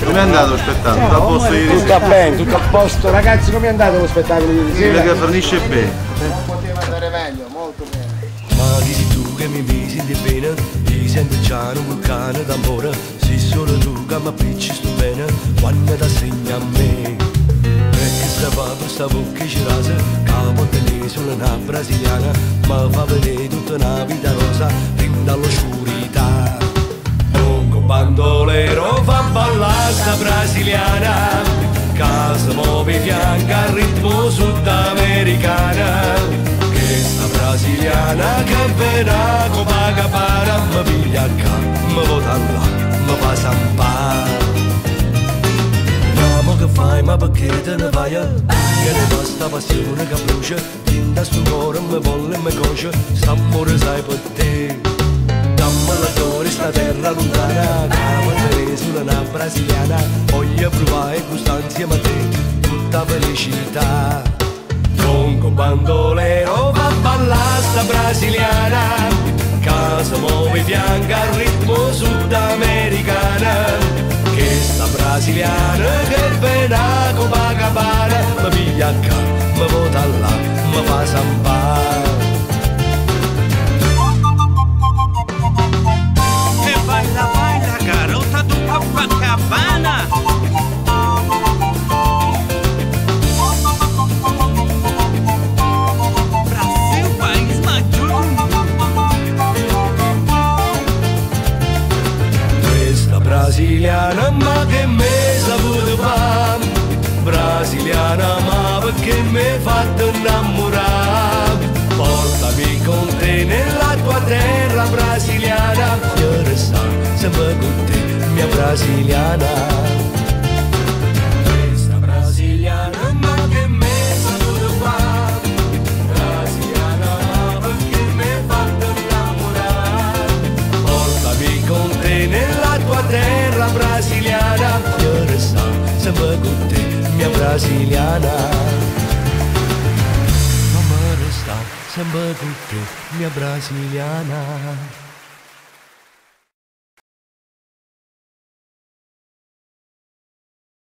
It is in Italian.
Come è andato lo spettacolo? Tutto a posto ieri Tutto sera? bene, tutto a posto. Ragazzi, come è andato lo spettacolo ieri Sì, sera? perché fornisce bene. Non poteva andare meglio, molto bene. Ma dici tu che mi senti bene, ti senti già un vulcano d'amore, sei solo tu che mi appicci sto bene, quando ti assegni a me. Perché sta papà, sta bocca ci rasa, capo tenere sulla una brasiliana, ma fa vedere tutta una vita rosa, fin dall'oscurità. Un bandolero fa ballare sta brasiliana, che si muove fianca al ritmo sudamericana. Brasiliana che verrà come capara, mi piglia qua, mi vota là, mi fa zampare. Ma che fai, ma perché te ne vai? Che ne fa sta passione che brucia, tinta sto cuore, mi volle e mi coce, st'amore sai per te. Dammi la tua sta terra lontana, che sulla una brasiliana, voglio provare questa insieme a te, tutta felicità. Tronco bandolero va a ballare sta brasiliana, che si muove fianca al ritmo sudamericana. Che sta brasiliana che verrà come capara, mi piglia qua, mi vota là, mi fa zampare. E baila, baila, garota do Copacabana. Brasiliana, ma che me saputo fa? Brasiliana, ma perché mi hai fatto innamorare? Portami con te nella tua terra brasiliana, io resto sempre con te, mia brasiliana. Questa brasiliana, ma che me saputo fa? Brasiliana, ma perché mi hai fatto innamorare? Portami con te nella tua terra brasiliana, io resto sempre con te, mia brasiliana. Mamma resta sempre con te, mia brasiliana.